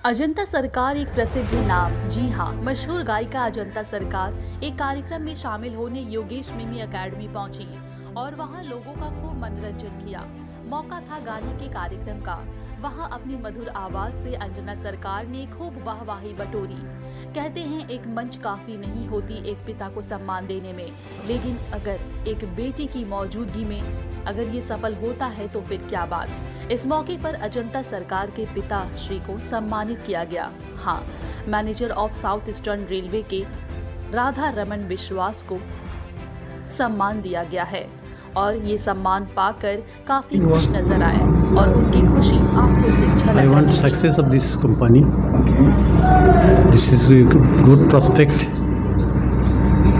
अजंता सरकार एक प्रसिद्ध नाम। जी हाँ, मशहूर गायिका अजंता सरकार एक कार्यक्रम में शामिल होने योगेश मिमी एकेडमी पहुंची और वहां लोगों का खूब मनोरंजन किया। मौका था गाने के कार्यक्रम का। वहां अपनी मधुर आवाज से अंजना सरकार ने खूब वाहवाही बटोरी। कहते हैं एक मंच काफी नहीं होती एक पिता को सम्मान देने में, लेकिन अगर एक बेटी की मौजूदगी में अगर ये सफल होता है तो फिर क्या बात। इस मौके पर अजंता सरकार के पिता श्री को सम्मानित किया गया। हाँ, manager of south eastern railway के राधा रमन विश्वास को सम्मान दिया गया है और ये सम्मान पाकर काफी खुश नजर आए और उनकी खुशी आंखों से झलक I want success of this company. This is a good prospect.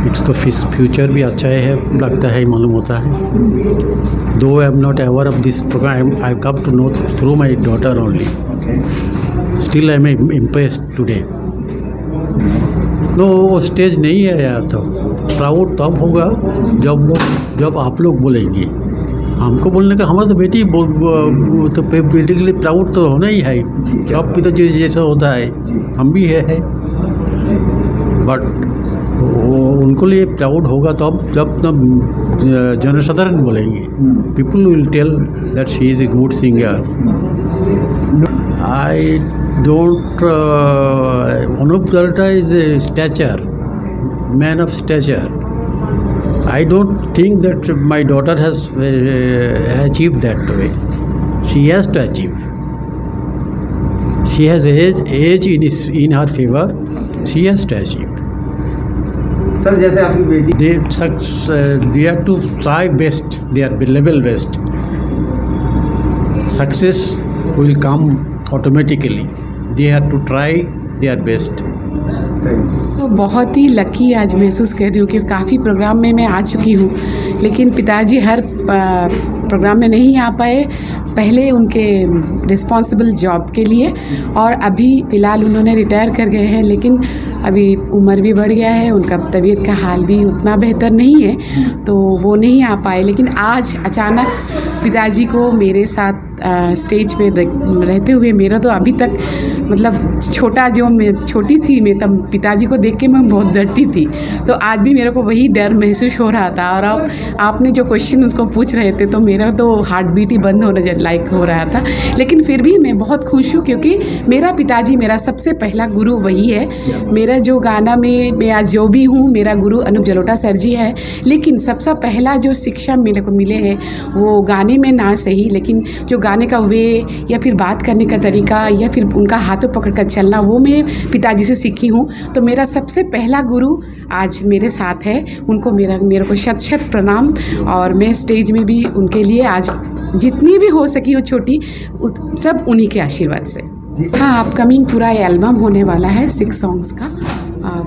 इसका फ्यूचर भी अच्छा है लगता है, मालूम होता है। Though I am not aware of this program, I have come to know through my daughter only. Still I am impressed today. No, वो स्टेज नहीं है यार। तो प्राउड तब होगा जब आप लोग बोलेंगे। हमको बोलने का हमारा तो बेटी तो बेटी के लिए प्राउड तो होना ही है। जब भी तो जैसा होता है हम भी है। बट उनको लिए प्राउड होगा तो अब जब जनसाधारण बोलेंगे। People will tell that she is a good singer. I don't Anup Jalota is a stature, man of stature. I don't think that my daughter has achieved that way. She has to achieve. She has age in her favor. She has to achieve. Sir, जैसे आपकी बेटी They have to try best. They are level best. Success will come automatically. They have to try their best. तो बहुत ही lucky आज महसूस कर रही हूँ कि काफ़ी प्रोग्राम में मैं आ चुकी हूँ, लेकिन पिताजी हर प्रोग्राम में नहीं आ पाए। पहले उनके रिस्पॉन्सिबल जॉब के लिए और अभी फ़िलहाल उन्होंने रिटायर कर गए हैं, लेकिन अभी उम्र भी बढ़ गया है, उनका तबीयत का हाल भी उतना बेहतर नहीं है, तो वो नहीं आ पाए। लेकिन आज अचानक पिताजी को मेरे साथ स्टेज पे रहते हुए, मेरा तो अभी तक मतलब छोटी थी मैं तब पिताजी को देख के मैं बहुत डरती थी, तो आज भी मेरे को वही डर महसूस हो रहा था। और अब आपने जो क्वेश्चन उसको पूछ रहे थे तो मेरा तो हार्ट बीट ही बंद होने लायक हो रहा था, लेकिन फिर भी मैं बहुत खुश हूँ क्योंकि मेरा पिताजी मेरा सबसे पहला गुरु वही है। मेरा जो गाना में मैं आज जो भी हूँ, मेरा गुरु अनूप जलोटा सर जी है, लेकिन सबसे पहला जो शिक्षा मेरे को मिले हैं वो गाने में ना सही, लेकिन जो गाने का वे या फिर बात करने का तरीका या फिर उनका हाथों पकड़ कर चलना, वो मैं पिताजी से सीखी हूँ। तो मेरा सबसे पहला गुरु आज मेरे साथ है, उनको मेरे को शत शत प्रणाम। और मैं स्टेज में भी उनके लिए आज जितनी भी हो सकी हो छोटी, सब उन्हीं के आशीर्वाद से। हाँ, अपकमिंग पूरा एल्बम होने वाला है 6 सॉन्ग्स का।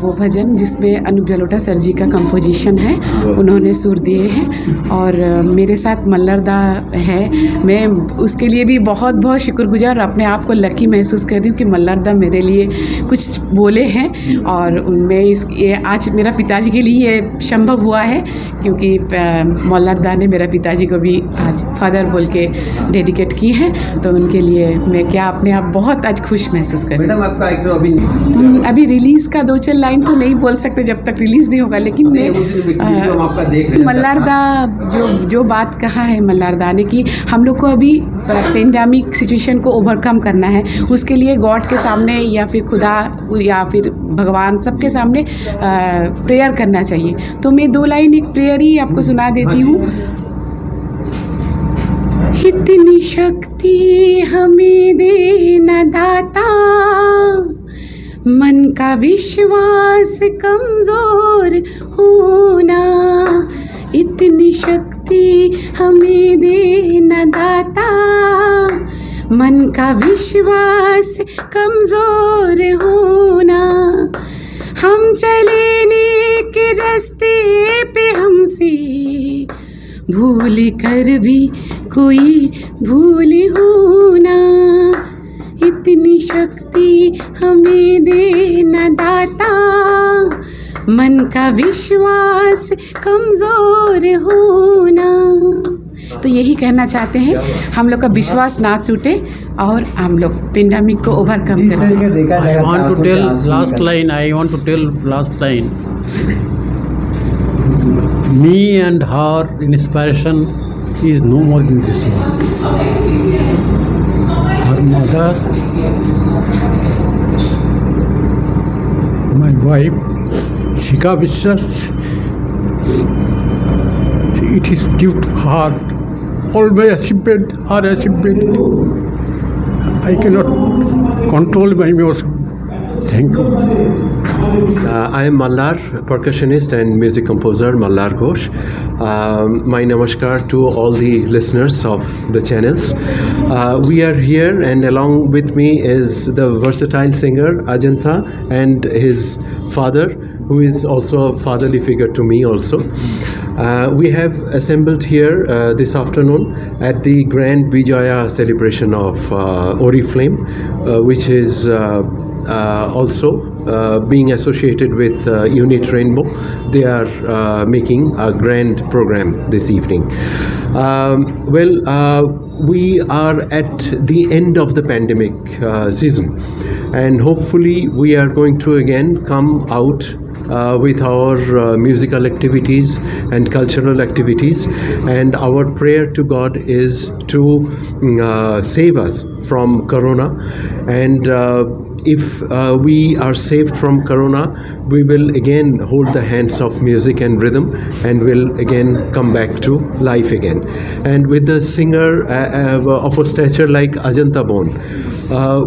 वो भजन जिसमें अनूप जलोटा सर जी का कंपोजिशन है, उन्होंने सुर दिए हैं और मेरे साथ मल्लरदा है। मैं उसके लिए भी बहुत बहुत शुक्रगुजार और अपने आप को लकी महसूस कर रही हूँ कि मल्लरदा मेरे लिए कुछ बोले हैं। और मैं ये आज मेरा पिताजी के लिए ये संभव हुआ है क्योंकि मल्लरदा ने मेरा पिताजी को भी आज फादर बोल के डेडिकेट की है, तो उनके लिए मैं क्या अपने आप बहुत आज खुश महसूस कर रही हूँ। मैडम, आपका अभी रिलीज़ का 2-4 लाइन तो नहीं बोल सकते जब तक रिलीज़ नहीं होगा, लेकिन मैं मल्लरदा जो बात कहा है मल्लरदा ने कि हम लोग को अभी पेंडेमिक सिचुएशन को ओवरकम करना है, उसके लिए गॉड के सामने या फिर खुदा या फिर भगवान सबके सामने प्रेयर करना चाहिए। तो मैं 2 लाइन एक प्रेयर ही आपको सुना देती हूँ। इतनी शक्ति हमें देना दाता, मन का विश्वास कमज़ोर होना। इतनी शक्ति हमें देना दाता, मन का विश्वास कमज़ोर होना। हम चले नेक रास्ते पे हमसे भूल कर भी कोई भूल होना। इतनी शक्ति हमें देना दाता, मन का विश्वास कमज़ोर होना। तो यही कहना चाहते हैं, हम लोग का विश्वास ना टूटे और हम लोग पेंडेमिक को ओवरकम जिस करें। तरीके देखा I जाएगा want to आंखों से tell आंसू last निकल- line. I want to tell last line. Me and her inspiration is no more in this world. Her mother, my wife, Shika Mishra, it is due to her. All my achievement, her achievement. I cannot control my emotion. Thank you. I am Mallar, percussionist and music composer, Mallar Ghosh. My namaskar to all the listeners of the channels. We are here, and along with me is the versatile singer Ajanta and his father, who is also a fatherly figure to me also. We have assembled here this afternoon at the Grand Vijaya celebration of Oriflame, which is also being associated with Unit Rainbow. They are making a grand program this evening. We are at the end of the pandemic season, and hopefully we are going to again come out with our musical activities and cultural activities, and our prayer to God is to save us from Corona, and if we are saved from Corona, we will again hold the hands of music and rhythm, and will again come back to life again. And with the singer of a stature like Ajanta Bon,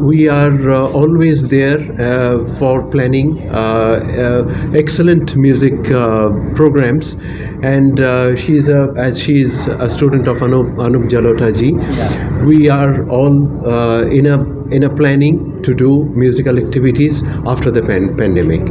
we are always there for planning excellent music programs, and as she is a student of Anup Jalota ji, we are all in a planning to do musical activities after the pandemic.